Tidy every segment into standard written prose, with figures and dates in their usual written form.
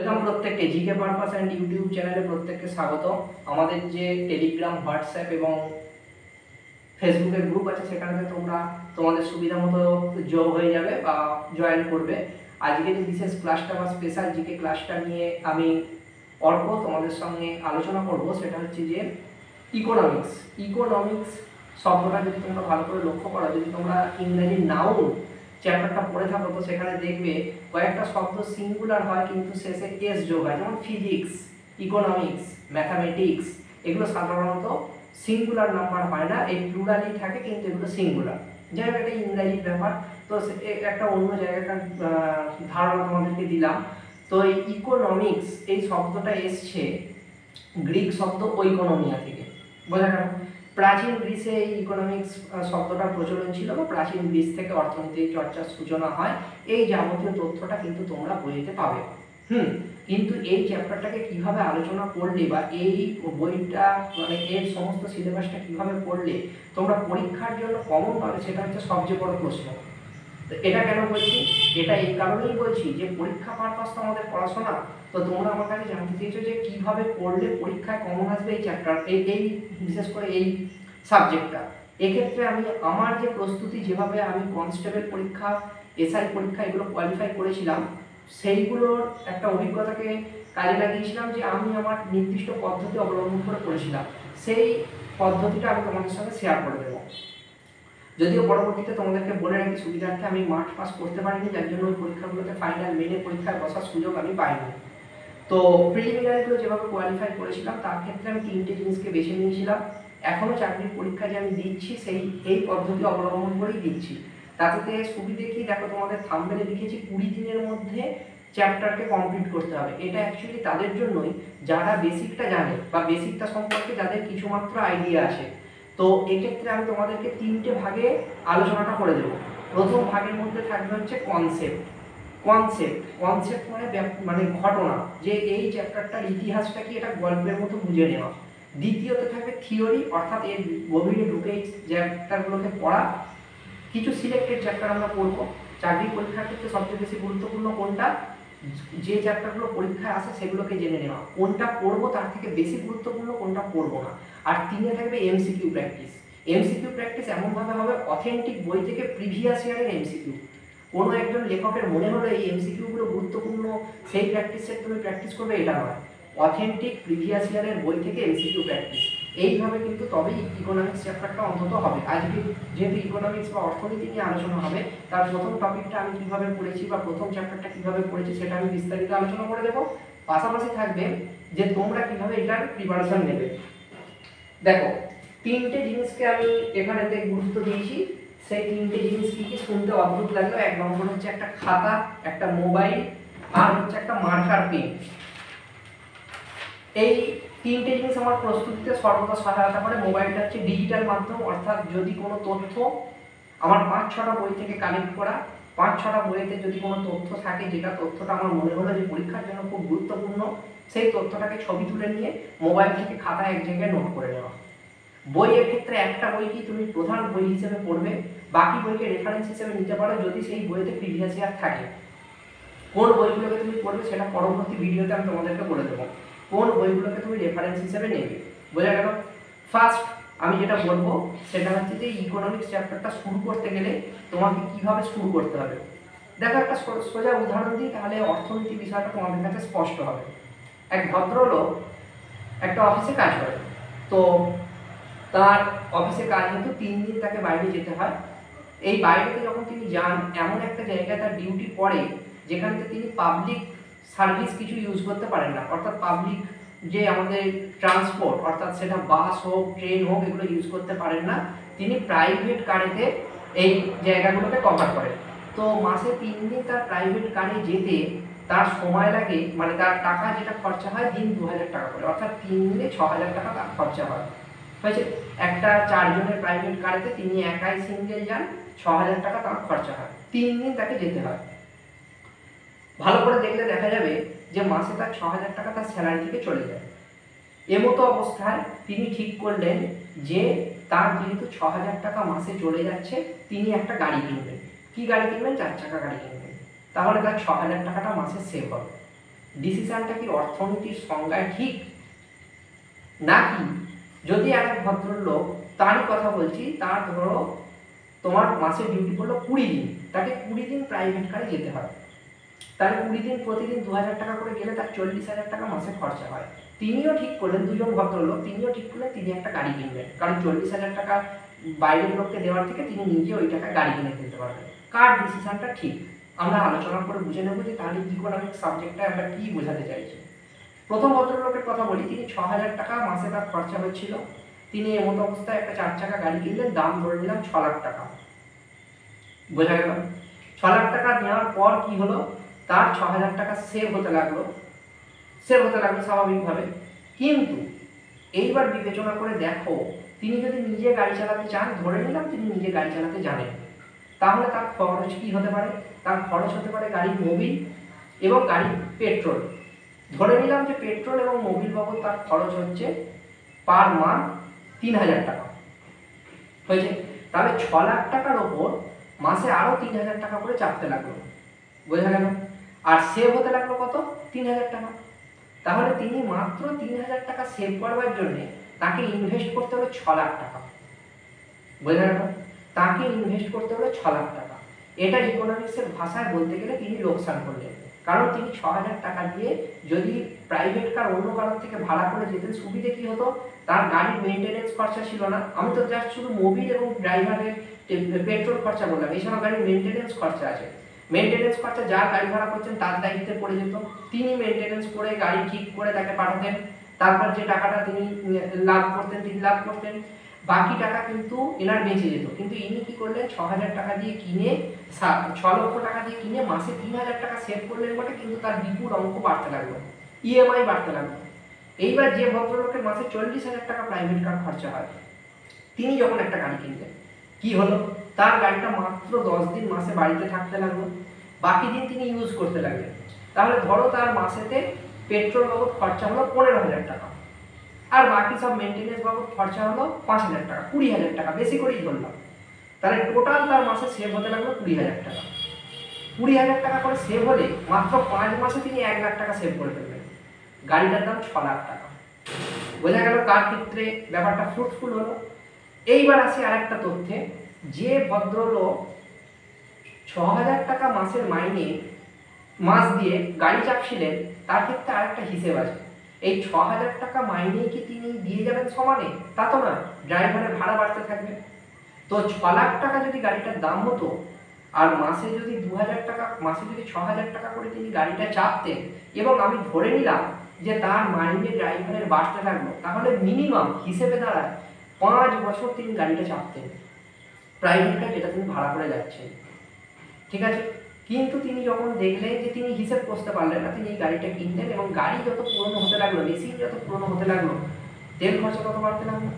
Welcome প্রত্যেককে GK purpose and YouTube চ্যানেলে প্রত্যেককে স্বাগত। আমাদের যে টেলিগ্রাম, হোয়াটসঅ্যাপ এবং ফেসবুকের গ্রুপ আছে সেখানে তোমরা তোমাদের সুবিধা মতো যোগ হয়ে যাবে বা জয়েন করবে। আজকে যে বিশেষ ক্লাসটা বা স্পেশাল জিকে ক্লাসটা নিয়ে আমি অল্প তোমাদের সঙ্গে আলোচনা করব সেটা হচ্ছে যে ইকোনমিক্স। ইকোনমিক্স শব্দটা যদি তোমরা ভালো করে লক্ষ্য করো, যদি তোমরা ইংরেজি নাউন চ্যাপ্টারটা পড়ে থাকো তো সেখানে দেখবে কয়েকটা শব্দ সিঙ্গুলার হয় কিন্তু শেষে এস যোগ হয়, যেমন ফিজিক্স, ইকোনমিক্স, ম্যাথামেটিক্স। এগুলো সাধারণত সিঙ্গুলার নাম্বার হয় না, এই প্লুরালই থাকে কিন্তু এগুলো সিঙ্গুলার। যাই হোক, এটা ইংরাজির ব্যাপার, তো একটা অন্য জায়গাটার ধারণা তোমাদেরকে দিলাম। তো এই ইকোনমিক্স এই শব্দটা এসছে গ্রিক শব্দ ওইকোনমিয়া থেকে, বোঝা গেল? প্রাচীন গ্রিসে এই ইকোনমিক্স শব্দটার প্রচলন ছিল বা প্রাচীন গ্রিস থেকে অর্থনৈতিক চর্চার সূচনা হয়। এই যাবতীয় তথ্যটা কিন্তু তোমরা বইতে পাবে। কিন্তু এই চ্যাপ্টারটাকে কিভাবে আলোচনা করলে বা এই বইটা মানে এর সমস্ত সিলেবাসটা কিভাবে পড়লে তোমরা পরীক্ষার জন্য কমন পাবে, সেটা হচ্ছে সবচেয়ে বড় প্রশ্ন। তো এটা কেন বলছি? এটা এই কারণেই বলছি যে পরীক্ষা পারপাস তো আমাদের পড়াশোনা। তো তোমরা আমার কাছে জানতে চেয়েছো যে কিভাবে পড়লে পরীক্ষায় কমন আসবে এই চ্যাপ্টার, এই বিশেষ করে এই সাবজেক্টটা। এক্ষেত্রে আমি আমার যে প্রস্তুতি, যেভাবে আমি কনস্টেবল পরীক্ষা, এসআই পরীক্ষা এগুলো কোয়ালিফাই করেছিলাম, সেইগুলোর একটা অভিজ্ঞতাকে কাজে লাগিয়েছিলাম যে আমি আমার নির্দিষ্ট পদ্ধতি অবলম্বন করে পড়েছিলাম। সেই পদ্ধতিটা আমি তোমাদের সঙ্গে শেয়ার করে দেবো। যদিও পরবর্তীতে তোমাদেরকে বলে রাখি সুবিধার্থে আমি মার্চ পাস করতে পারিনি, যার জন্য ওই পরীক্ষাগুলোতে ফাইনাল মেনে পরীক্ষায় বসার সুযোগ আমি পাইনি। তো প্রিলিমিনারিগুলো যেভাবে কোয়ালিফাই করেছিলাম তার ক্ষেত্রে আমি 3টে জিনিসকে বেছে নিয়েছিলাম। এখনও চাকরির পরীক্ষা যে আমি দিচ্ছি এই পদ্ধতি অবলম্বন করেই দিচ্ছি। তাতে সুবিধে কি দেখো, তোমাদের থাম্বনেলে লিখেছি 20 দিনের মধ্যে চ্যাপ্টারকে কমপ্লিট করতে হবে। এটা অ্যাকচুয়ালি তাদের জন্যই যারা বেসিকটা জানে বা বেসিকটা সম্পর্কে যাদের কিছুমাত্র আইডিয়া আছে। তো এক্ষেত্রে আমি তোমাদেরকে 3টে ভাগে আলোচনাটা করে দেবো। প্রথম ভাগের মধ্যে থাকবে হচ্ছে কনসেপ্ট মানে ঘটনা, যে এই চ্যাপ্টারটার ইতিহাসটা কি, এটা গল্পের মতো বুঝে নেওয়া। দ্বিতীয়তে থাকবে থিওরি, অর্থাৎ এর গভীরে ঢুকে এই চ্যাপ্টারগুলোকে পড়া। কিছু সিলেক্টেড চ্যাপ্টার আমরা পড়বো। চাকরি পরীক্ষার ক্ষেত্রে সবচেয়ে বেশি গুরুত্বপূর্ণ কোনটা, যে চ্যাপ্টারগুলো পরীক্ষায় আসে সেগুলোকে জেনে নেওয়া, কোনটা পড়বো তার থেকে বেশি গুরুত্বপূর্ণ কোনটা পড়বো না। আর 3 থাকবে এমসিকিউ প্র্যাকটিস। এমসিকিউ প্র্যাকটিস এমনভাবে হবে অথেন্টিক বই থেকে প্রিভিয়াস ইয়ারের এমসিকিউ। কোনো একজন লেখকের মনে হলো এই এমসিকিউগুলো গুরুত্বপূর্ণ, সেই প্র্যাকটিস সেট তুমি প্র্যাকটিস করবে, এটা নয়। অথেন্টিক প্রিভিয়াস ইয়ারের বই থেকে এমসিকিউ প্র্যাকটিস, এইভাবে কিন্তু তবেই ইকোনমিক্স চ্যাপ্টারটা অন্তত হবে। আজকে যেহেতু ইকোনমিক্স বা অর্থনীতি নিয়ে আলোচনা হবে, তার প্রথম টপিকটা আমি কিভাবে পড়েছি বা প্রথম চ্যাপ্টারটা কিভাবে পড়েছি সেটা আমি বিস্তারিত আলোচনা করে দেবো। পাশাপাশি থাকবে যে তোমরা কিভাবে এটার প্রিপারেশন নেবে। দেখো, 3টে জিনিসকে আমি এখানেতে গুরুত্ব দিয়েছি। সেই 3টে জিনিস কি কি শুনতে অদ্ভুত লাগলো। 1 নম্বর হচ্ছে একটা খাতা, একটা মোবাইল, আর হচ্ছে একটা মার্কার পেন। এই 3টে জিনিস আমার প্রস্তুতিতে সর্বদা সহায়তা করে। মোবাইলটা হচ্ছে ডিজিটাল মাধ্যম, অর্থাৎ যদি কোনো তথ্য আমার 5-6টা বই থেকে কালেক্ট করা, 5-6টা বইতে যদি কোনো তথ্য থাকে যেটা তথ্যটা আমার মনে হলো যে পরীক্ষার জন্য খুব গুরুত্বপূর্ণ, সেই তথ্যটাকে ছবি তুলে নিয়ে মোবাইল থেকে খাতায় এক জায়গায় নোট করে নেওয়া। বইয়ের ক্ষেত্রে একটা বইকে তুমি প্রধান বই হিসেবে পড়বে, বাকি বইকে রেফারেন্স হিসেবে নিতে পারো যদি সেই বইতে প্রিভিয়াস ইয়ার থাকে। কোন বইগুলোকে তুমি পড়বে সেটা পরবর্তী ভিডিওতে আমি তোমাদেরকে বলে দেবো, কোন বইগুলোকে তুমি রেফারেন্স হিসেবে নেবে। বোঝা গেল? ফার্স্ট আমি যেটা বলবো সেটা হচ্ছে যে ইকোনমিক্স চ্যাপ্টারটা শুরু করতে গেলে তোমাকে কিভাবে শুরু করতে হবে। দেখো, একটা সোজা উদাহরণ দিই, তাহলে অর্থনীতি বিষয়টা তোমাদের কাছে স্পষ্ট হবে। এক ভদ্রলোক একটা অফিসে কাজ করে, তো তার অফিসে কাজ হেতু 3 দিন তাকে বাইরে যেতে হয়। এই বাইরেতে যখন তিনি যান, এমন একটা জায়গায় তার ডিউটি পড়ে যেখানে তিনি পাবলিক সার্ভিস কিছু ইউজ করতে পারেন না, অর্থাৎ পাবলিক যে আমাদের ট্রান্সপোর্ট, অর্থাৎ সেটা বাস হোক, ট্রেন হোক, এগুলো ইউজ করতে পারেন না। তিনি প্রাইভেট কারেতে এই জায়গাগুলোকে কভার করেন। তো মাসে 3 দিন তার প্রাইভেট কারে যেতে তার সময় লাগে, মানে তার টাকা যেটা খরচা হয় দিন 2000 টাকা করে, অর্থাৎ 3 দিনে 6000 টাকা তার খরচা হয়। হয়েছে, একটা 4 জনের প্রাইভেট কারেতে তিনি একাই সিঙ্গেল যান, 6000 টাকা তার খরচা হয়, 3 দিন তাকে যেতে হয়। ভালো করে দেখলে দেখা যাবে যে মাসে তার 6000 টাকা তার স্যালারি থেকে চলে যায়। এমতো অবস্থায় তিনি ঠিক করলেন যে তার যেহেতু 6000 টাকা মাসে চলে যাচ্ছে, তিনি একটা গাড়ি কিনবেন। কি গাড়ি কিনবেন? 4 চাকা গাড়ি কিনবেন। তাহলে তার 6000 টাকাটা মাসে সেভ হবে। ডিসিশনটা কি অর্থনীতির সংজ্ঞায় ঠিক, নাকি যদি এক ভদ্রলোক, তারই কথা বলছি, তার ধরো তোমার মাসে ডিউটি পড়লো 20 দিন, তাকে 20 দিন প্রাইভেট কারে যেতে হয়, তাহলে 20 দিন প্রতিদিন 2000 টাকা করে গেলে তার 40,000 টাকা মাসে খরচা হয়। তিনিও ঠিক করলেন, দুজন ভদ্রলোক, তিনিও ঠিক করলেন তিনি একটা গাড়ি কিনবেন, কারণ 40,000 টাকা বাইরের লোককে দেওয়ার থেকে তিনি নিজে ওই টাকা গাড়ি কিনে ফেলতে পারবেন। কার ডিসিশনটা ঠিক আমরা আলোচনা করে বুঝে নেব যে তাহলে ইকোনমিক সাবজেক্টটা আমরা কি বোঝাতে চাইছি। প্রথম ভদ্রলোকের কথা বলি, তিনি 6,000 টাকা মাসে তার খরচা হচ্ছিল। তিনি এমন অবস্থায় একটা 4 চাকা গাড়ি কিনলেন, দাম ধরে নিলাম 6 লাখ টাকা। বোঝা গেল? 6 লাখ টাকা নেওয়ার পর কি হলো, তার 6,000 টাকা সেভ হতে লাগলো স্বাভাবিকভাবে। কিন্তু এইবার বিবেচনা করে দেখো, তিনি যদি নিজে গাড়ি চালাতে চান, ধরে নিলাম তিনি নিজে গাড়ি চালাতে জানেন, তাহলে তার খরচ কি হতে পারে? তার খরচ হতে পারে গাড়ির মোবিল এবং গাড়ির পেট্রোল। ধরে নিলাম যে পেট্রোল এবং মোবিল বাবদ তার খরচ হচ্ছে পার মান্থ 3,000 টাকা হয়েছে। তাহলে 6 লাখ টাকার ওপর মাসে আরো 3,000 টাকা করে চাপতে লাগলো। বোঝা গেল? আর সেভ হতে লাগলো কত? 3,000 টাকা। তাহলে তিনি মাত্র 3,000 টাকা সেভ করবার জন্য তাকে ইনভেস্ট করতে হলো 6 লাখ টাকা। বোঝা গেল? তাকে ইনভেস্ট করতে হলো 6 লাখ টাকা। এটা ইকোনমিক্সের ভাষায় বলতে গেলে তিনি লোকসান করলেন, কারণ তিনি 6,000 টাকা দিয়ে যদি প্রাইভেট কার অন্য কারোর থেকে ভাড়া করে যেতেন, সুবিধে কি হতো, তার গাড়ির মেইনটেনেন্স খরচা ছিল না। আমি তো জাস্ট শুধু মোবিল এবং ড্রাইভারের পেট্রোল খরচা বললাম, এছাড়াও গাড়ির মেইনটেনেন্স খরচা আছে। মেইনটেনেন্স খরচা যার গাড়ি ভাড়া করছেন তার দায়িত্বে পড়ে যেত, তিনি মেইনটেনেন্স করে গাড়ি ঠিক করে তাকে পাঠাতেন, তারপর যে টাকাটা তিনি লাভ করতেন, বাকি টাকা কিন্তু এনার বেঁচে যেত। কিন্তু ইনি কি করলেন, 6,000 টাকা দিয়ে কিনে 6 লক্ষ টাকা দিয়ে কিনে মাসে 3,000 টাকা সেভ করলেন বটে, কিন্তু তার বিপুল অঙ্ক বাড়তে লাগলো, ইএমআই বাড়তে লাগলো। এইবার যে ভদ্রলোকের মাসে 40,000 টাকা প্রাইভেট কার খরচা হয়, তিনি যখন একটা গাড়ি কিনলেন, কি হলো, তার গাড়িটা মাত্র 10 দিন মাসে বাড়িতে থাকতে লাগলো, বাকি দিন তিনি ইউজ করতে লাগলেন। তাহলে ধরো তার মাসেতে পেট্রোল বাবদ খরচা হলো 15,000 টাকা, আর বাকি সব মেইনটেনেন্স বাবদ খরচা হলো 5,000 টাকা, 20,000 টাকা, বেশি করেই ধরলাম। তাহলে টোটাল তার মাসে সেভ হতে লাগলো 20,000 টাকা। 20,000 টাকা করে সেভ হলে মাত্র 5 মাসে তিনি 1 লাখ টাকা সেভ করে ফেলবেন। গাড়িটার দাম 6 লাখ টাকা। বোঝা গেল কার ক্ষেত্রে ব্যাপারটা ফ্রুটফুল হলো। এইবার আসি আরেকটা তথ্যে, যে ভদ্রলোক 6,000 টাকা মাসের মাইনে মাস দিয়ে গাড়ি চাপছিলেন, তার ক্ষেত্রে আরেকটা হিসেব আছে। এই 6,000 টাকা মাইনে কি তিনি দিয়ে যাবেন সমানে? তা তো না, ড্রাইভারের ভাড়া বাড়তে থাকবে। তো 6 লাখ টাকা যদি গাড়িটার দাম হতো, আর মাসে যদি 2,000 টাকা, মাসে যদি 6,000 টাকা করে তিনি গাড়িটা চাপতেন, এবং আমি ধরে নিলাম যে তার মাইনে ড্রাইভারের বাড়তে থাকলো, তাহলে মিনিমাম হিসেবে দাঁড়ায় 5 বছর তিনি গাড়িটা চাপতেন, প্রাইভেট কার যেটা তিনি ভাড়া করে যাচ্ছেন। ঠিক আছে? কিন্তু তিনি যখন দেখলেন যে তিনি হিসেব করতে পারলেন না, তিনি এই গাড়িটা কিনলেন, এবং গাড়ি যত পুরনো হতে লাগলো, মেশিন যত পুরনো হতে লাগলো, তেল খরচা তত বাড়তে লাগলো,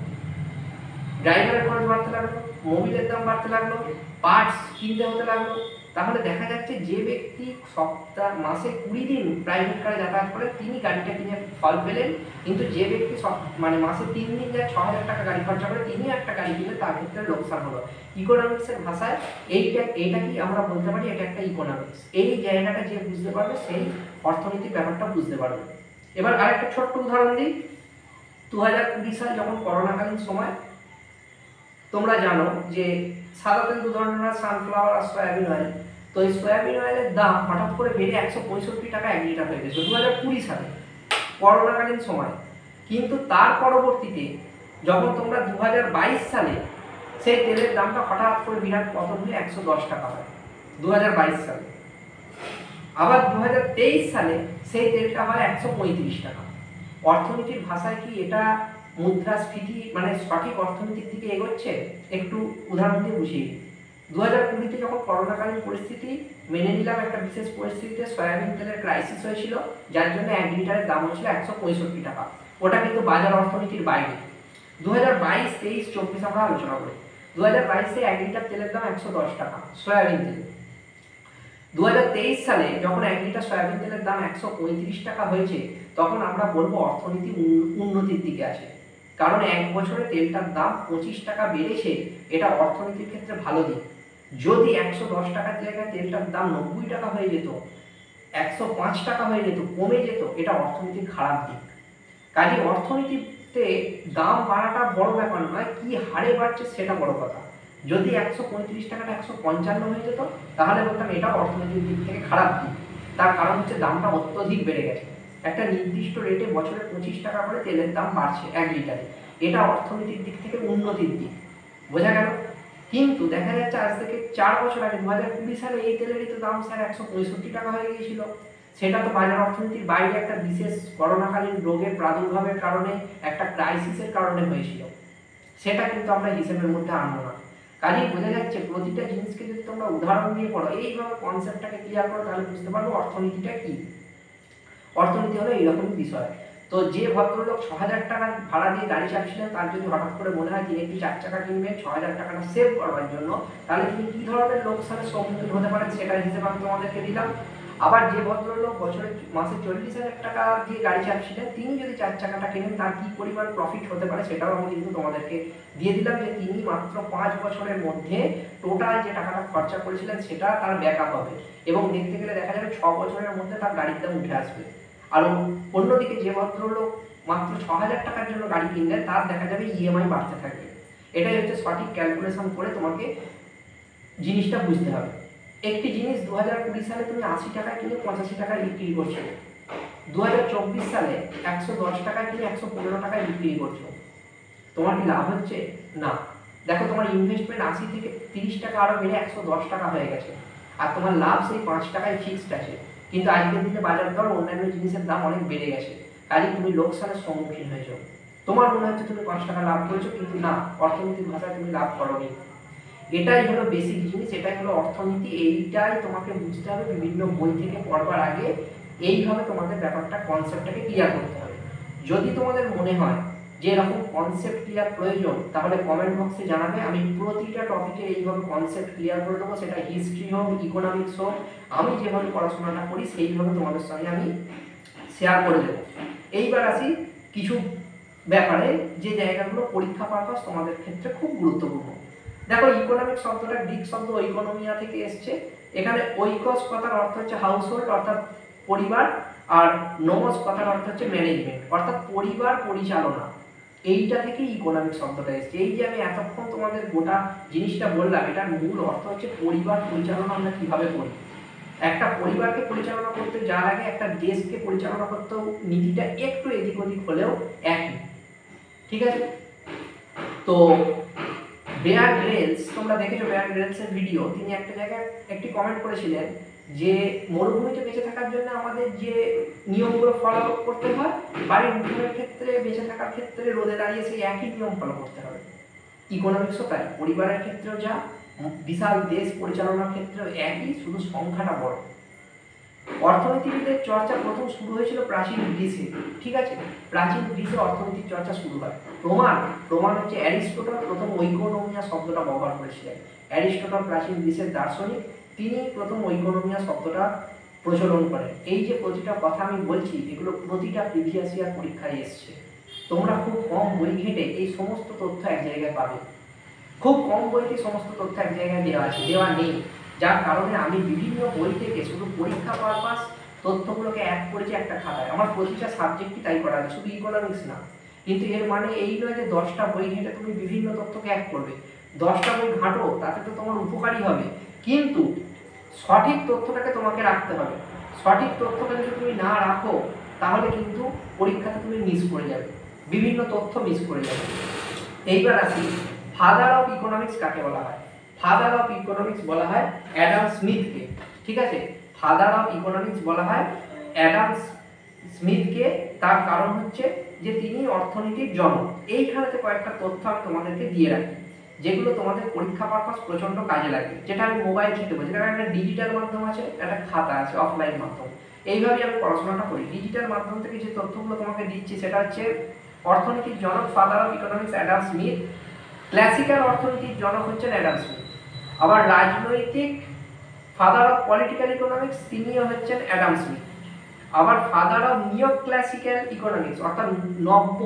ড্রাইভারের খরচ বাড়তে লাগলো, মোবিলের দাম বাড়তে লাগলো, পার্টস কিনতে হতে লাগলো। তাহলে দেখা যাচ্ছে যে ব্যক্তি মাসে 20 দিন প্রাইভেট কারে যাতায়াত করে, তিনি গাড়িটা কিনে ফল পেলেন, কিন্তু যে ব্যক্তি মাসে 3 দিন যায় 6,000 টাকা গাড়ি খরচা করে, তিনি একটা গাড়ি কিনলে তার ক্ষেত্রে লোকসান হলো। ইকোনমিক্সের ভাষায় এইটা কি আমরা বলতে পারি, এটা একটা ইকোনমিক্স। এই জায়গাটা যে বুঝতে পারবে সেই অর্থনীতির ব্যাপারটা বুঝতে পারবে। এবার আরেকটা ছোট্ট উদাহরণ দিই। 2020 সাল যখন করোনাকালীন সময়, তোমরা জানো যে সাদা তেল দু ধরনের, সানফ্লাওয়ার আর সয়াবিন অয়েল। তো এই সয়াবিন অয়েলের দাম হঠাৎ করে বেড়ে 165 টাকা 1 লিটার হয়ে গেছে 2020 সালে, করোনাকালীন সময়। কিন্তু তার পরবর্তীতে যখন তোমরা 2022 সালে সেই তেলের দামটা হঠাৎ করে বিরাট পতন হয়ে 110 টাকা হয় 2022 সালে। আবার 2023 সালে সেই তেলটা হয় 135 টাকা। অর্থনীতির ভাষায় কি এটা মুদ্রাস্ফীতি, মানে সঠিক অর্থনীতির দিকে এগোচ্ছে? একটু উদাহরণ দিয়ে বুঝিয়ে। 2020-তে যখন করোনাকালীন পরিস্থিতি, মেনে নিলাম একটা বিশেষ পরিস্থিতিতে সয়াবিন তেলের ক্রাইসিস হয়েছিল, যার জন্য 1 লিটারের দাম হচ্ছিল 165 টাকা। ওটা কিন্তু বাজার অর্থনীতির বাইরে। 2022, 23, 24 আমরা আলোচনা করি। 2022-এ 1 লিটার তেলের দাম 110 টাকা সয়াবিন তেল। 2023 সালে যখন 1 লিটার সয়াবিন তেলের দাম 135 টাকা হয়েছে, তখন আমরা বলবো অর্থনীতি উন্নতির দিকে আছে। কারণ 1 বছরে তেলটার দাম 25 টাকা বেড়েছে, এটা অর্থনীতির ক্ষেত্রে ভালো দিক। যদি 110 টাকার জায়গায় তেলটার দাম 90 টাকা হয়ে যেত, 105 টাকা হয়ে যেত, কমে যেত, এটা অর্থনীতির খারাপ দিক। কাজে অর্থনীতিতে দাম বাড়াটা বড় ব্যাপার নয়, কি হারে বাড়ছে সেটা বড় কথা। যদি 135 টাকাটা 155 হয়ে যেত তাহলে বলতাম এটা অর্থনীতির দিক থেকে খারাপ দিক। তার কারণ হচ্ছে দামটা অত্যধিক বেড়ে গেছে। একটা নির্দিষ্ট রেটে বছরে 25 টাকা করে তেলের দাম বাড়ছে 1 লিটারে, এটা অর্থনীতির দিক থেকে উন্নতির দিক, বোঝা গেল। কিন্তু দেখা যাচ্ছে আজ থেকে 4 বছর আগে 2020 সালে এই তেলেরই তো দাম স্যার 165 টাকা হয়ে গিয়েছিল। সেটা তো বাজার অর্থনীতির বাইরে একটা বিশেষ করোনাকালীন রোগের প্রাদুর্ভাবের কারণে, একটা ক্রাইসিসের কারণে হয়েছিল, সেটা কিন্তু আমরা হিসেবের মধ্যে আনবো না। কাজেই বোঝা যাচ্ছে প্রতিটা জিনিসকে যদি তোমরা উদাহরণ দিয়ে পড়ো, এইভাবে কনসেপ্টটাকে ক্লিয়ার করো, তাহলে বুঝতে পারবো অর্থনীতিটা কি। অর্থনীতি হলো এইরকম বিষয়। তো যে ভদ্রলোক 6000 টাকা ভাড়া দিয়ে গাড়ি চাপছিলেন, তার যদি হঠাৎ করে মনে হয় তিনি একটি 4 চাকা কিনবেন 6000 টাকাটা সেভ করবার জন্য, তাহলে তিনি কি ধরনের লোকসানের সম্মুখীন হতে পারেন সেটার হিসেবে আমি তোমাদেরকে দিলাম। আবার যে ভদ্রলোক মাসে 40,000 টাকা দিয়ে গাড়ি চাপছিলেন, তিনি যদি 4 চাকাটা কেনেন তার কি পরিমাণ প্রফিট হতে পারে সেটাও আমি কিন্তু তোমাদেরকে দিয়ে দিলাম, যে তিনি মাত্র 5 বছরের মধ্যে টোটাল যে টাকাটা খরচা করেছিলেন সেটা তার ব্যাকআপ হবে, এবং দেখতে গেলে দেখা যাবে 6 বছরের মধ্যে তার গাড়ির দাম উঠে আসবে। আর অন্যদিকে যে ভদ্রলোক মাত্র 6000 টাকার জন্য গাড়ি কিনলেন, তার দেখা যাবে ইএমআই বাড়তে থাকবে। এটাই হচ্ছে সঠিক ক্যালকুলেশন করে তোমাকে জিনিসটা বুঝতে হবে। একটি জিনিস 2020 সালে তুমি 80 টাকায় কিনে 85 টাকায় বিক্রি করছো, 2024 সালে 110 টাকায় কিনে 115 টাকায় বিক্রি করছো, তোমার কি লাভ হচ্ছে? না। দেখো তোমার ইনভেস্টমেন্ট 80 থেকে 30 টাকা আরো বেড়ে 110 টাকা হয়ে গেছে, আর তোমার লাভ সেই 5 টাকায় ফিক্সড আছে। কিন্তু আজকের দিনে বাজার দর অন্যান্য জিনিসের দাম অনেক বেড়ে গেছে, কাজে তুমি লোকসানের সম্মুখীন হয়েছো। তোমার মনে হচ্ছে তুমি 5 টাকা লাভ করেছো, কিন্তু না, অর্থনীতির ভাষায় তুমি লাভ করোনি। এটাই হলো বেসিক জিনিস, এটাই হলো অর্থনীতি। এইটাই তোমাকে বুঝতে হবে বিভিন্ন বই থেকে পড়বার আগে। এইভাবে তোমাদের ব্যাপারটা কনসেপ্টটাকে ক্লিয়ার করতে হবে। যদি তোমাদের মনে হয় যে এরকম কনসেপ্ট ক্লিয়ার প্রয়োজন, তাহলে কমেন্ট বক্সে জানাবে, আমি প্রতিটা টপিকে এইভাবে কনসেপ্ট ক্লিয়ার করে দেবো। সেটা হিস্ট্রি হোক, ইকোনমিক্স হোক, আমি যেভাবে পড়াশোনাটা করি সেইভাবে তোমাদের সঙ্গে আমি শেয়ার করে দেবো। এইবার আসি কিছু ব্যাপারে, যে জায়গাগুলো পরীক্ষা পারপাস তোমাদের ক্ষেত্রে খুব গুরুত্বপূর্ণ। দেখো, ইকোনমিক শব্দটা গ্রিক শব্দ ওইকোনমিয়া থেকে এসছে। এখানে ওইকস কথার অর্থ হচ্ছে হাউস হোল্ড অর্থাৎ পরিবার, আর নোমস কথার অর্থ হচ্ছে ম্যানেজমেন্ট অর্থাৎ পরিবার পরিচালনা। এইটা থেকে ইকোনমিক শব্দটা এসছে। এই যে আমি এতক্ষণ তোমাদের গোটা জিনিসটা বললাম, এটার মূল অর্থ হচ্ছে পরিবার পরিচালনা আমরা কিভাবে করি। একটা পরিবারকে পরিচালনা করতে যা লাগে, একটা দেশকে পরিচালনা করতেও নীতিটা একটু এদিক ওদিক হলেও একই, ঠিক আছে। তো বেয়ার গ্রিলস, তোমরা দেখেছো বেয়ার গ্রিলসের ভিডিও, তিনি একটা জায়গায় একটি কমেন্ট করেছিলেন যে মরুভূমিতে বেঁচে থাকার জন্য আমাদের যে নিয়মগুলো ফলো করতে হয়, বাড়ির উঠোনের ক্ষেত্রে বেঁচে থাকার ক্ষেত্রে রোদে দাঁড়িয়ে সেই একই নিয়ম ফলো করতে হবে। ইকোনমিক্সও তাই, পরিবারের ক্ষেত্রেও যা, বিশাল দেশ পরিচালনার ক্ষেত্রেও একই, শুধু সংখ্যাটা বড়। অর্থনীতিবিদের চর্চা প্রথম শুরু হয়েছিল প্রাচীন গ্রিসে, ঠিক আছে। প্রাচীন গ্রিসে অর্থনীতির চর্চা শুরু হয়। প্রমাণ হচ্ছে অ্যারিস্টটল প্রথম ওইকোনমিয়া শব্দটা ব্যবহার করেছিলেন। অ্যারিস্টটল প্রাচীন গ্রিসের দার্শনিক, তিনি প্রথম ওইকোনমিয়া শব্দটা প্রচলন করেন। এই যে প্রতিটা কথা আমি বলছি, এগুলো প্রতিটা প্রিভিয়াস ইয়ার পরীক্ষায় এসছে। তোমরা খুব কম বই ঘেটে এই সমস্ত তথ্য এক জায়গায় পাবে। খুব কম বইতে সমস্ত তথ্য এক জায়গায় দেওয়া নেই, যার কারণে আমি বিভিন্ন বই থেকে শুধু পরীক্ষা পারপাস তথ্যগুলোকে অ্যাড করেছি একটা খাতায়। আমার প্রতিটা সাবজেক্টই তাই করা আছে, শুধু ইকোনমিক্স না। কিন্তু এর মানে এই নয় যে 10টা বই ঘেঁটে তুমি বিভিন্ন তথ্যকে অ্যাড করবে। 10টা বই ঘাঁটো, তাতে তো তোমার উপকারী হবে, কিন্তু সঠিক তথ্যটাকে তোমাকে রাখতে হবে। সঠিক তথ্যটা যদি তুমি না রাখো, তাহলে কিন্তু পরীক্ষাতে তুমি মিস করে যাবে, বিভিন্ন তথ্য মিস করে যাবে। এইবার আসি, ফাদার অফ ইকোনমিক্স কাকে বলা হয়? ফাদার অফ ইকোনমিক্স বলা হয় অ্যাডাম স্মিথকে, ঠিক আছে। ফাদার অফ ইকোনমিক্স বলা হয় অ্যাডাম স্মিথকে। তার কারণ হচ্ছে যে তিনি অর্থনীতির জনক। এইখানেতে কয়েকটা তথ্য আমি তোমাদেরকে দিয়ে রাখি, যেগুলো তোমাদের পরীক্ষা পারপাস প্রচন্ড কাজে লাগে। যেটা আমি মোবাইল থেকে বলছি, যেটা একটা ডিজিটাল মাধ্যম আছে, একটা খাতা আছে অফলাইন মাধ্যম। এইভাবেই আমি পড়াশোনাটা করি। ডিজিটাল মাধ্যম থেকে যে তথ্যগুলো তোমাকে দিচ্ছি সেটা হচ্ছে অর্থনীতির জনক father of economics Adam Smith. Classical অর্থনীতির জনক হচ্ছেন অ্যাডাম স্মিথ। আবার রাজনৈতিক ফাদার অফ পলিটিক্যাল ইকোনমিক্স তিনিও হচ্ছেন অ্যাডাম স্মিথ। আবার ফাদার অফ নিও ক্লাসিক্যাল ইকোনমিক্স অর্থাৎ নব্য,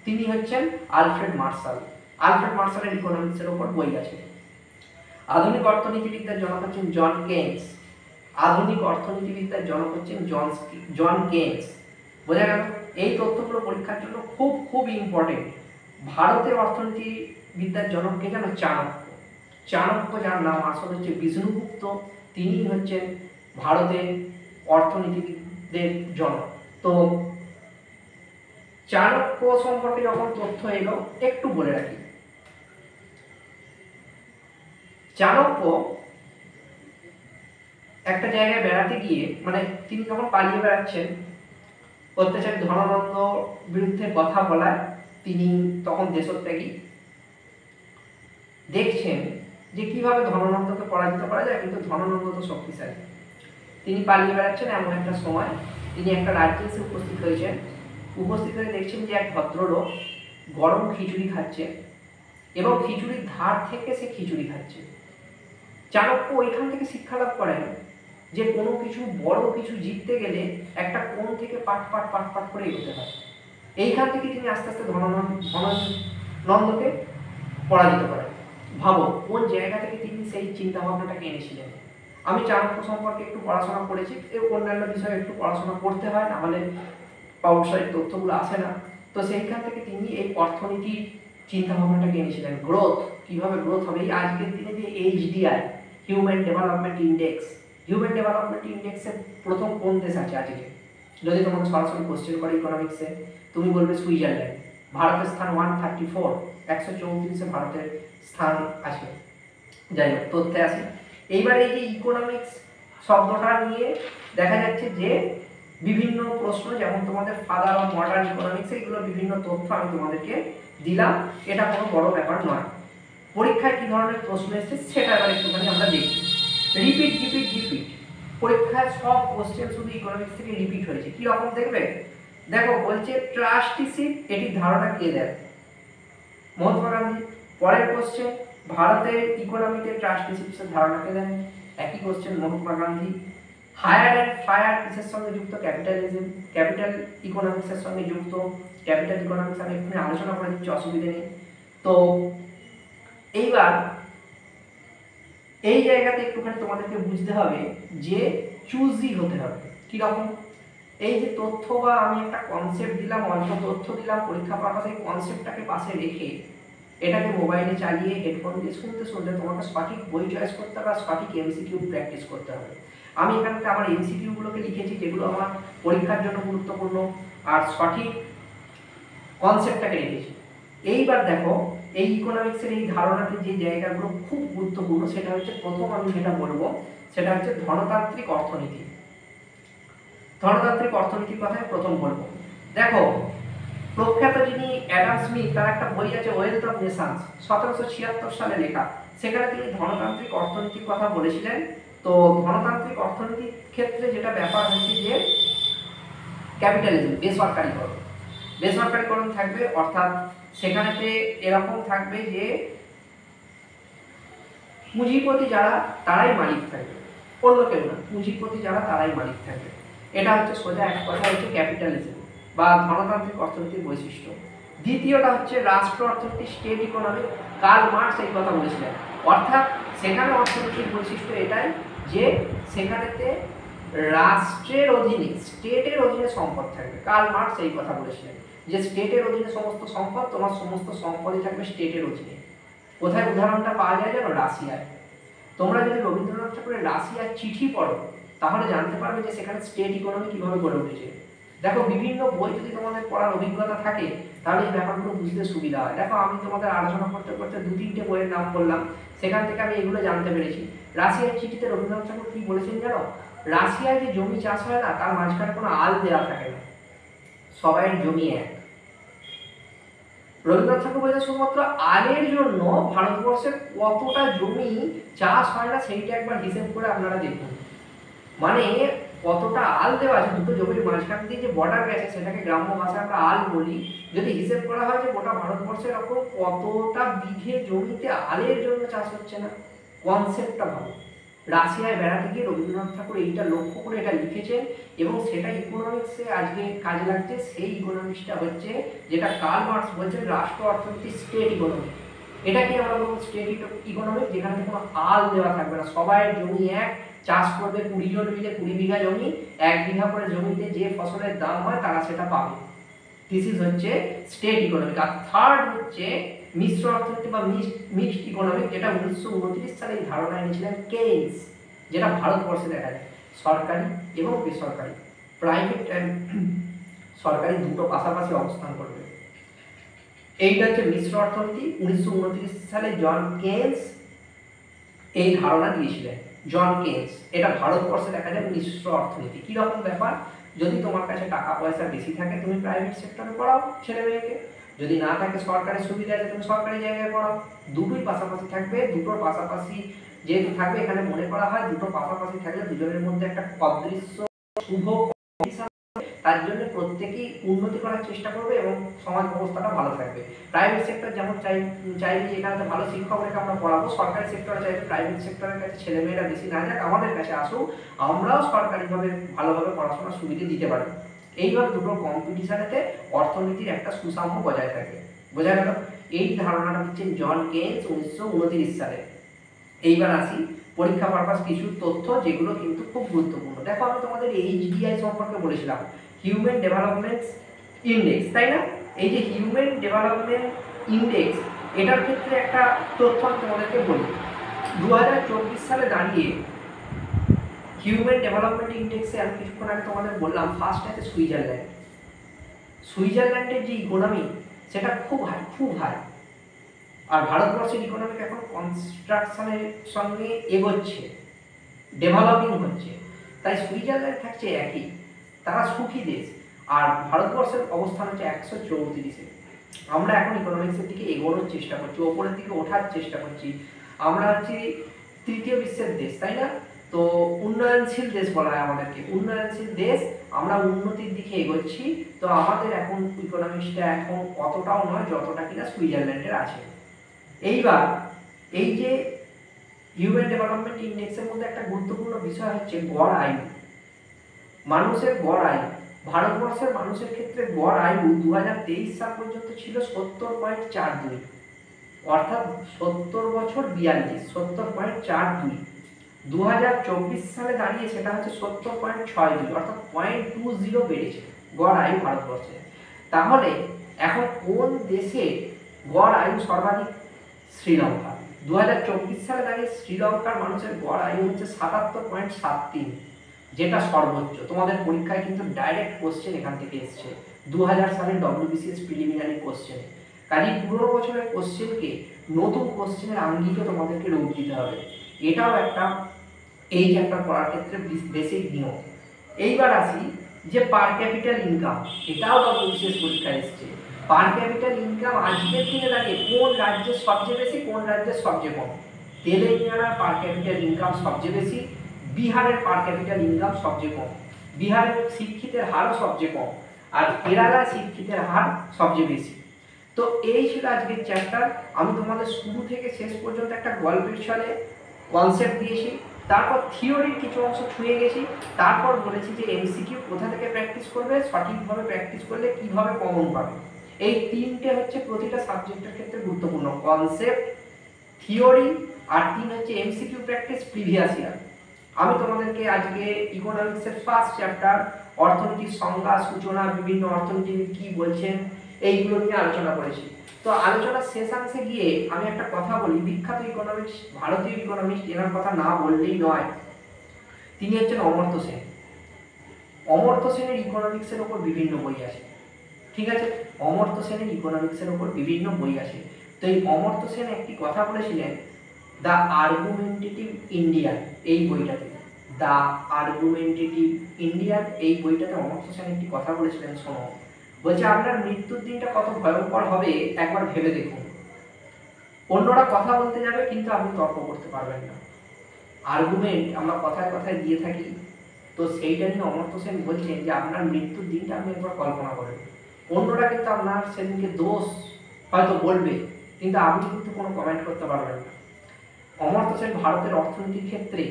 তিনি হচ্ছেন আলফ্রেড মার্শাল। আলফ্রেড মার্শালের ইকোনমিক্সের উপর বই আছে। আধুনিক অর্থনীতিবিদ্যার জনক হচ্ছেন জন কেইন্স। আধুনিক অর্থনীতিবিদ্যার জনক হচ্ছেন জন কেনস। বোঝা গেল? এই তথ্যগুলো পরীক্ষার জন্য খুব খুব ইম্পর্টেন্ট। ভারতের অর্থনীতিবিদ্যার জনক কে জানো? চাণক্য। চাণক্য, যার নাম আসল হচ্ছে বিষ্ণুগুপ্ত, তিনি হচ্ছেন ভারতের অর্থনীতিবিদদের জনক। তো চাণক্য সম্পর্কে যখন তথ্য এলো একটু বলে রাখি। চাণক্য একটা জায়গায় বেড়াতে গিয়ে, মানে তিনি যখন পালিয়ে বেড়াচ্ছেন, অত্যাচারী ধনানন্দ বিরুদ্ধে কথা বলায় তিনি তখন দেশত্যাগী, দেখছেন যে কিভাবে ধনানন্দকে পরাজিত করা যায়, কিন্তু ধনানন্দ তো শক্তিশালী। তিনি পালিয়ে বেড়াচ্ছেন, এমন একটা সময় তিনি একটা রাজ্যে এসে উপস্থিত হয়েছেন। উপস্থিত হয়ে দেখছেন যে এক ভদ্রলোক গরম খিচুড়ি খাচ্ছে এবং খিচুড়ির ধার থেকে সে খিচুড়ি খাচ্ছে। চাণক্য ওইখান থেকে শিক্ষা লাভ করেন যে কোনো কিছু বড় কিছু জিততে গেলে একটা কোণ থেকে পাট পাট পাট পাট করে এগোতে হয়। এইখান থেকে তিনি আস্তে আস্তে ধনানন্দকে পরাজিত করেন। ভাবো কোন জায়গা থেকে তিনি সেই চিন্তা ভাবনাটাকে এনেছিলেন। আমি চাণক্য সম্পর্কে একটু পড়াশোনা করেছি, অন্যান্য বিষয়ে একটু পড়াশোনা করতে হয়, না হলে ব্যবসায়িক তথ্যগুলো আসে না। তো সেইখান থেকে তিনি এই অর্থনীতির চিন্তা ভাবনাটাকে এনেছিলেন। গ্রোথ, কিভাবে গ্রোথ হবে। এই আজকের দিনে যে HDI, human development index, human development ইন্ডেক্সের প্রথম কোন দেশ আছে আজকে? যদি তোমাকে সরাসরি কোশ্চেন করে ইকোনমিক্সে, তুমি বলবে সুইজারল্যান্ড। ভারতের স্থান 134, 134 ভারতের স্থান আছে। যাই হোক, তথ্যে আসি। এইবার এই যে ইকোনমিক্স শব্দটা নিয়ে দেখা যাচ্ছে যে বিভিন্ন প্রশ্ন, যেমন তোমাদের ফাদার অফ মডার্ন ইকোনমিক্স, এইগুলো বিভিন্ন তথ্য আমি তোমাদেরকে দিলাম, এটা কোনো বড় ব্যাপার নয়। পরীক্ষায় কি ধরনের প্রশ্ন এসেছে সেটা এবার একটুখানি আমরা দেখি। রিপিট রিপিট রিপিট, পরীক্ষায় সব কোশ্চেন শুধু ইকোনমিক্স থেকে রিপিট হয়েছে। কি রকম দেখবে? দেখো, বলছে ট্রাস্টিশিপ, এটির ধারণা কে দেন? মহাত্মা গান্ধী। পরের কোশ্চেন, ভারতের ইকোনমিতে ট্রাস্টিশিপের ধারণা কে দেন? একই question, Mahatma Gandhi. Hire and fire কিসের সঙ্গে যুক্ত? ক্যাপিটালিজম। ক্যাপিটাল ইকোনমিক্সের সঙ্গে যুক্ত। ক্যাপিটাল ইকোনমিক্স আমি এখানে আলোচনা করে দিচ্ছি, অসুবিধা নেই। তো এইবার এই জায়গাতে একটুখানি তোমাদেরকে বুঝতে হবে যে চুজি হতে হবে। কিরকম? এই যে তথ্য বা আমি একটা কনসেপ্ট দিলাম, অল্প তথ্য দিলাম পরীক্ষা পারপাসে, এই কনসেপ্টটাকে পাশে রেখে এটাকে মোবাইলে চালিয়ে হেডফোন দিয়ে শুনতে শুনতে তোমাকে সঠিক বই চয়েস করতে হবে, সঠিক এমসিকিউ প্র্যাকটিস করতে হবে। আমি এখানে আমার এমসিকিউগুলোকে লিখেছি যেগুলো আমার পরীক্ষার জন্য গুরুত্বপূর্ণ, আর সঠিক কনসেপ্টটাকে রেখেছি। এইবার দেখো, এই ইকোনমিক্সের এই ধারণাতে যে জায়গাগুলো খুব গুরুত্বপূর্ণ, সেটা হচ্ছে প্রথম আমি যেটা বলবো সেটা হচ্ছে ধনতান্ত্রিক অর্থনীতি। ধনতান্ত্রিক অর্থনীতির কথাই প্রথম বলবো। দেখো, প্রখ্যাত যিনি অ্যাডাম স্মিথ, তার একটা বই আছে ওয়েলথ অফ নেশনস, 1776 সালে লেখা। সেখানে তিনি ধনতান্ত্রিক অর্থনীতির কথা বলেছিলেন। তো ধনতান্ত্রিক অর্থনীতির ক্ষেত্রে যেটা ব্যাপার হচ্ছে যে ক্যাপিটালিজম, বেসরকারীকরণ। বেসরকারীকরণ থাকবে, অর্থাৎ সেখানেতে এরকম থাকবে যে পুঁজিপতি যারা তারাই মালিক থাকবে, অন্য কেউ না। পুঁজিপতি যারা তারাই মালিক থাকবে। এটা হচ্ছে সোজা এক কথা হচ্ছে ক্যাপিটালিজম বা ধনতান্ত্রিক অর্থনীতির বৈশিষ্ট্য। দ্বিতীয়টা হচ্ছে রাষ্ট্র অর্থনীতি, স্টেট ইকোনমি। কার্ল মার্কস এই কথা বলেছিলেন। অর্থাৎ সেখানে অর্থনীতির বৈশিষ্ট্য এটাই যে সেখানেতে রাষ্ট্রের অধীনে, স্টেটের অধীনে সম্পদ থাকবে। কার্ল মার্কস এই কথা বলেছিলেন যে স্টেটের অধীনে সমস্ত সম্পদ, তোমার সমস্ত সম্পদই থাকবে স্টেটের অধীনে। কোথায় উদাহরণটা পাওয়া যায় জানো? রাশিয়ায়। তোমরা যদি রবীন্দ্রনাথ ঠাকুরের রাশিয়ার চিঠি পড়ো তাহলে জানতে পারবে যে সেখানে স্টেট ইকোনমি কিভাবে গড়ে উঠেছে। দেখো, বিভিন্ন বই যদি তোমাদের পড়ার অভিজ্ঞতা থাকে তাহলে এই ব্যাপারগুলো বুঝতে সুবিধা হয়। দেখো, আমি তোমাদের আলোচনা করতে করতে 2-3টে বইয়ের নাম বললাম, সেখান থেকে আমি এগুলো জানতে পেরেছি। রাশিয়ার চিঠিতে রবীন্দ্রনাথ ঠাকুর কি বলেছেন জানো? রাশিয়ায় যে জমি চাষ হয় না, তার মাঝখানে কোনো আল দেওয়া থাকে না, সবাই জমি এক। রবীন্দ্রনাথ ঠাকুর বলেছেন শুধুমাত্র আলের জন্য ভারতবর্ষে কতটা জমি চাষ হয় না সেইটা একবার হিসেব করে আপনারা দেখুন। মানে কতটা আল দেওয়া আছে, দুটো জমির মাঝখান দিয়ে যে বর্ডার গেছে সেটাকে গ্রাম্য ভাষায় আমরা আল বলি। যদি হিসেব করা হয় যে গোটা ভারতবর্ষে এরকম কতটা বিঘে জমিতে আলের জন্য চাষ হচ্ছে না, কনসেপ্টটা ভালো। রাশিয়ায় বেড়াতে গিয়ে রবীন্দ্রনাথ ঠাকুর এইটা লক্ষ্য করে এটা লিখেছেন এবং সেটা ইকোনমিক্সে আজকে কাজে লাগছে। সেই ইকোনমিক্সটা হচ্ছে যেটা কার্ল মার্কস বলছেন রাষ্ট্র অর্থনীতি, স্টেট ইকোনমি। এটাকে আমরা বলবো স্টেট ইকোনমি, যেখানে কোনো আল দেওয়া থাকবে না, সবাই জমি এক, চাষ করবে 20 জন মিলে 20 বিঘা জমি, 1 বিঘা করে জমিতে যে ফসলের দাম হয় তারা সেটা পাবে। দিস ইজ হচ্ছে স্টেট ইকোনমিক। আর থার্ড হচ্ছে মিশ্র অর্থনীতি বা মিক্সড ইকোনমিক, যেটা 1929 সালে এই ধারণা এনেছিলেন কেইনস, যেটা ভারতবর্ষে দেখা যায় সরকারি এবং বেসরকারি, প্রাইভেট অ্যান্ড সরকারি দুটো পাশাপাশি অবস্থান করবে। এইটা হচ্ছে মিশ্র অর্থনীতি। 1929 সালে জন কেইনস এই ধারণা দিয়েছিলেন। জন কেইনস, এটা ভারতবর্ষে দেখা যায় মিশ্র অর্থনীতি। কিরকম ব্যাপার, যদি তোমার কাছে টাকা পয়সা বেশি থাকে তুমি প্রাইভেট সেক্টরে পড়াও ছেলে মেয়েকে, যদি না থাকে সরকারি সুবিধা আছে তুমি সরকারি জায়গায় পড়াও, দুটোই পাশাপাশি থাকবে। দুটোর পাশাপাশি যেহেতু থাকবে, এখানে মনে করা হয় দুটো পাশাপাশি থাকলে দুজনের মধ্যে একটা অদৃশ্য শুভ কম্পিটিশন, তার জন্য প্রত্যেকেই উন্নতি করার চেষ্টা করবে এবং সমাজ ব্যবস্থাটা ভালো থাকবে। প্রাইভেট সেক্টর যেমন চাইবে এখানে ভালো শিক্ষক রেখে আমরা পড়াবো, সরকারি সেক্টরে চাইবে প্রাইভেট সেক্টরের কাছে ছেলেমেয়েরা বেশি না যাক, আমাদের কাছে আসুক, আমরাও সরকারিভাবে ভালোভাবে পড়াশোনার সুবিধা দিতে পারি। এইভাবে দুটো কম্পিটিশনেতে অর্থনীতির একটা সুষাম্য বজায় থাকে। বোঝা গেল? এই ধারণাটা দিচ্ছেন জন কেইনস 1929 সালে। এইবার আসি পরীক্ষা পারপাস কিছু তথ্য যেগুলো কিন্তু খুব গুরুত্বপূর্ণ। দেখো, আমি তোমাদের এইচডিআই সম্পর্কে বলেছিলাম, হিউম্যান ডেভেলপমেন্ট ইন্ডেক্স, তাই না? এই যে হিউম্যান ডেভেলপমেন্ট ইন্ডেক্স, এটার ক্ষেত্রে একটা তথ্য আমি তোমাদেরকে বলি। 2024 সালে দাঁড়িয়ে হিউম্যান ডেভেলপমেন্ট ইন্ডেক্সে আমি কিছুক্ষণ আগে তোমাদের বললাম ফার্স্ট আছে সুইজারল্যান্ড। সুইজারল্যান্ডের যে ইকোনমি সেটা খুব হাই। আর ভারতবর্ষের ইকোনমিক এখন কনস্ট্রাকশনের সঙ্গে এগোচ্ছে, ডেভেলপিং হচ্ছে, তাই সুইজারল্যান্ড থাকছে একই, তারা সুখী দেশ। আর ভারতবর্ষের অবস্থান হচ্ছে 134-এ। আমরা এখন ইকোনমিক্সের দিকে এগোনোর চেষ্টা করছি, ওপরের দিকে ওঠার চেষ্টা করছি। আমরা হচ্ছে তৃতীয় বিশ্বের দেশ, তাই না? তো উন্নয়নশীল দেশ বলা হয় আমাদেরকে, উন্নয়নশীল দেশ, আমরা উন্নতির দিকে এগোচ্ছি। তো আমাদের এখন ইকোনমিক্সটা এখন অতটাও নয় যতটা কিনা সুইজারল্যান্ডের আছে। এইবার এই যে হিউম্যান ডেভেলপমেন্ট ইন্ডেক্সের মধ্যে একটা গুরুত্বপূর্ণ বিষয় হচ্ছে গড় আয়ু, মানুষের গড় আয়ু। ভারতবর্ষের মানুষের ক্ষেত্রে গড় আয়ু 2023 সাল পর্যন্ত ছিল 70.42, অর্থাৎ 70 বছর 42, 70.42। 2024 সালে দাঁড়িয়ে সেটা হচ্ছে 70.62, অর্থাৎ 0.20 বেড়েছে গড় আয়ু ভারতবর্ষে। তাহলে এখন কোন দেশে গড় আয়ু সর্বাধিক? শ্রীলঙ্কা। 2024 সালে দাঁড়িয়ে শ্রীলঙ্কার মানুষের গড় আয়ু হচ্ছে 77.73, যেটা সর্বোচ্চ। তোমাদের পরীক্ষায় কিন্তু ডাইরেক্ট কোশ্চেন এখান থেকে এসছে 2000 সালের WBCS প্রিলিমিনারি কোশ্চেনে। কাজেই পুরো বছরের কোশ্চেনকে নতুন কোশ্চেনের আঙ্গিকে তোমাদেরকে রূপ দিতে হবে। এটাও একটা এই চ্যাপ্টার পড়ার ক্ষেত্রে বেসিক নিয়ম। এইবার আসি যে পার ক্যাপিটাল ইনকাম, এটাও WBCS পরীক্ষায় এসছে। পার ক্যাপিটাল ইনকাম আজকের দিনে দাঁড়িয়ে কোন রাজ্যের সবচেয়ে বেশি, কোন রাজ্যের সবচেয়ে কম? তেলেঙ্গানার পার ক্যাপিটাল ইনকাম সবচেয়ে বেশি, বিহারের পার ক্যাপিটাল ইনকাম সবচেয়ে কম, বিহারের শিক্ষিতের হারও সবচেয়ে কম, আর কেরালার শিক্ষিতের হার সবচেয়ে বেশি। তো এই ছিল আজকের চ্যাপ্টার। আমি তোমাদের শুরু থেকে শেষ পর্যন্ত একটা গল্পের ছলে কনসেপ্ট দিয়েছি, তারপর থিওরির কিছু অংশ ছুঁয়ে গেছি, তারপর বলেছি যে এমসিকিউ কোথা থেকে প্র্যাকটিস করবে, সঠিকভাবে প্র্যাকটিস করলে কিভাবে কমন পাবে। এই তিনটে হচ্ছে প্রতিটা সাবজেক্টের ক্ষেত্রে গুরুত্বপূর্ণ, কনসেপ্ট, থিওরি, আর 3 হচ্ছে এমসিকিউ প্র্যাকটিস প্রিভিয়াস ইয়ার। আমি তোমাদেরকে আজকে ইকোনমিক্সের ফার্স্ট চ্যাপ্টার অর্থনীতির সংজ্ঞা, সূচনা, বিভিন্ন অর্থনীতিবিদ কি বলছেন, এইগুলো নিয়ে আলোচনা করেছি। তো আলোচনার শেষাংশে গিয়ে আমি একটা কথা বলি, বিখ্যাত ইকোনমিক্স, ভারতীয় ইকোনমিক্স, এনার কথা না বললেই নয়, তিনি হচ্ছেন অমর্ত্য সেন। অমর্ত্য সেনের ইকোনমিক্সের ওপর বিভিন্ন বই আছে, ঠিক আছে? অমর্ত্য সেনের ইকোনমিক্সের ওপর বিভিন্ন বই আছে। তো এই অমর্ত্য সেন একটি কথা বলেছিলেন দ্য আর্গুমেন্টেটিভ ইন্ডিয়ান, এই বইটাতে, দ্য আর্গুমেন্টেটিভ ইন্ডিয়ান, এই বইটাতে অমর্ত্য সেন একটি কথা বলেছিলেন, শোনো। বলছে আপনার মৃত্যুর দিনটা কত ভয়ঙ্কর হবে একবার ভেবে দেখুন। অন্যরা কথা বলতে যাবে কিন্তু আপনি তর্ক করতে পারবেন না। আর্গুমেন্ট আমরা কথায় কথায় দিয়ে থাকি, তো সেইটা নিয়ে অমর্ত্য সেন বলছেন যে আপনার মৃত্যুর দিনটা আপনি একবার কল্পনা করেন। অন্যরা কিন্তু আপনার সেদিনকে দোষ হয়তো বলবে, কিন্তু আপনি কিন্তু কোনো কমেন্ট করতে পারবেন না। অমর্ত্য সেন ভারতের অর্থনীতির ক্ষেত্রে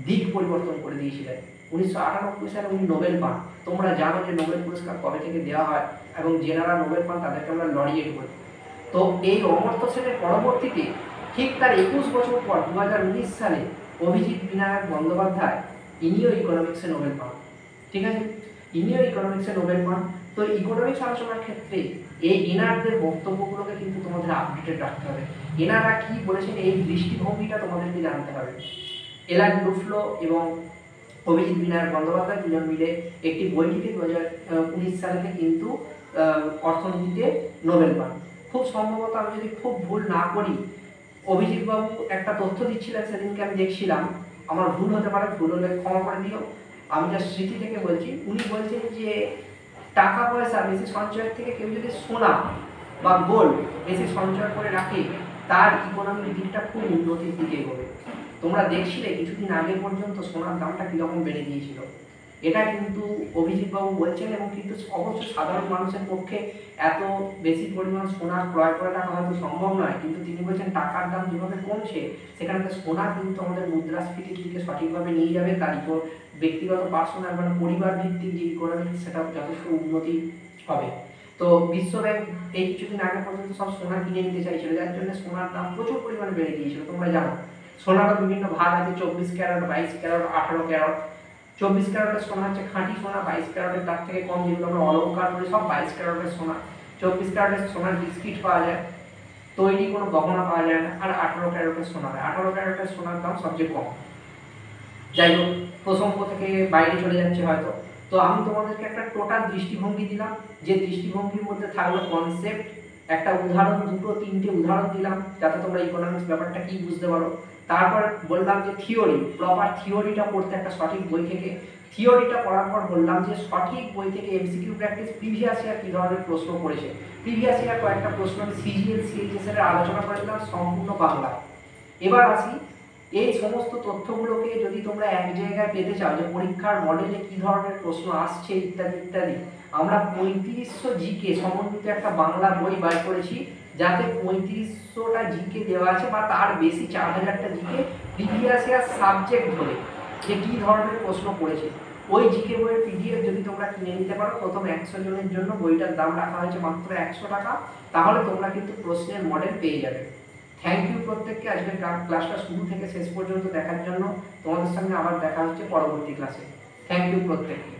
দিক পরিবর্তন করে দিয়েছিলেন। 1998 সালে উনি নোবেল পান। তোমরা জানো যে নোবেল পুরস্কার কবে থেকে দেওয়া হয়, এবং যেনারা নোবেল পান তাদেরকে আমরা লরিয়েট বলি। তো এই অমর্ত্য সেনের পরবর্তীতে ঠিক তার 21 বছর পর 2019 সালে অভিজিৎ বিনায়ক বন্দ্যোপাধ্যায় ইনিও ইকোনমিক্সে নোবেল পান, ঠিক আছে, ইনিও ইকোনমিক্সে নোবেল পান। তো ইকোনমিক্স আলোচনার ক্ষেত্রে এই এনারদের বক্তব্যগুলোকে কিন্তু তোমাদের আপডেটেড রাখতে হবে, এনারা কি বলেছেন এই দৃষ্টিভঙ্গিটা তোমাদেরকে জানতে হবে। এলান ডুফ্লো এবং অভিজিৎ বিনায়ক বন্দ্যোপাধ্যায় দুজন মিলে একটি বই লিখে 2019 সালেতে কিন্তু অর্থনীতিতে নোবেল পান। খুব সম্ভবত আমি যদি খুব ভুল না করি, অভিজিৎ বাবু একটা তথ্য দিচ্ছিলেন সেদিনকে, আমি দেখছিলাম, আমার ভুল হতে পারে, ভুল হলে ক্ষমা করে দিও, আমি যা স্মৃতি থেকে বলছি। উনি বলছেন যে টাকা পয়সা বেশি সঞ্চয়ের থেকে কেউ যদি সোনা বা গোল্ড বেশি সঞ্চয় করে রাখে তার ইকোনমির দিকটা খুব উন্নতির দিকে এগোবে। তোমরা দেখছিলে কিছুদিন আগে পর্যন্ত সোনার দামটা কীরকম বেড়ে গিয়েছিল, এটা কিন্তু অভিজিৎ বাবু বলছেন। এবং কিন্তু অবশ্য সাধারণ মানুষের পক্ষে এত বেশি পরিমাণ সোনা ক্রয় করে রাখা হয়তো সম্ভব নয়, কিন্তু তিনি বলছেন টাকার দাম যেভাবে কমছে সেখানে সোনা কিন্তু আমাদের মুদ্রাস্ফীতির দিকে সঠিকভাবে নিয়ে যাবে, তার ব্যক্তিগত পার্সোনাল মানে পরিবার ভিত্তিক যে ইকোনমি সেটা যথেষ্ট উন্নতি হবে। তো বিশ্বব্যাংক এই কিছুদিন আগে পর্যন্ত সব সোনা কিনে নিতে চাইছিল, যার জন্য সোনার দাম প্রচুর পরিমাণে বেড়ে গিয়েছিল। তোমরা জানো সোনারও বিভিন্ন ভাগ আছে, 24 ক্যারেট, 22 ক্যারেট, 18 ক্যারেট। 24 ক্যারেটের সোনা হচ্ছে খাঁটি সোনা, 22 ক্যারেটের তার থেকে কম যেগুলো আমরা অলংকার করি সব 22 ক্যারেটের সোনা। 24 ক্যারেটের সোনার বিস্কিট পাওয়া যায়, তৈরি কোনো গহনা পাওয়া যায় না। আর 18 ক্যারেটের সোনা হয়, 18 ক্যারেটের সোনার দাম সবচেয়ে কম। যাই হোক, প্রসঙ্গ থেকে বাইরে চলে যাচ্ছে হয়তো। তো আমি তোমাদেরকে একটা টোটাল দৃষ্টিভঙ্গি দিলাম, যে দৃষ্টিভঙ্গির মধ্যে থাকলো কনসেপ্ট, একটা উদাহরণ, দুটো তিনটে উদাহরণ দিলাম যাতে তোমরা ইকোনমিক্স ব্যাপারটা কি বুঝতে পারো। তারপর বললাম যে থিওরি, প্রপার থিওরিটা পড়তে একটা সঠিক বই থেকে। থিওরিটা পড়ার পর বললাম যে সঠিক বই থেকে এমসিকিউ প্র্যাকটিস, প্রিভিয়াস ইয়ার কী ধরনের প্রশ্ন পড়েছে। প্রিভিয়াস ইয়ার কয়েকটা প্রশ্ন আমি সিজিএল সিএইচএস এর আলোচনা করেছিলাম সম্পূর্ণ বাংলা। এবার আসি, এই সমস্ত তথ্যগুলোকে যদি তোমরা এক জায়গায় পেতে চাও যে পরীক্ষার মডেলে কি ধরনের প্রশ্ন আসছে ইত্যাদি ইত্যাদি, আমরা 3500 জিকে সমন্বিত একটা বাংলা বই বার করেছি, যাতে 3500টা জিকে দেওয়া আছে বা তার বেশি 4000টা জিকে প্রিভিয়াস ইয়ার সাবজেক্ট ধরে যে কী ধরনের প্রশ্ন পড়েছে। ওই জিকে বইয়ের পিডিএফ যদি তোমরা কিনে নিতে পারো, প্রথম 100 জনের জন্য বইটার দাম রাখা হয়েছে মাত্র 100 টাকা, তাহলে তোমরা কিন্তু প্রশ্নের মডেল পেয়ে যাবে। থ্যাংক ইউ প্রত্যেককে আজকের ক্লাসটা শুরু থেকে শেষ পর্যন্ত দেখার জন্য। তোমাদের সঙ্গে আবার দেখা হচ্ছে পরবর্তী ক্লাসে। থ্যাংক ইউ প্রত্যেককে।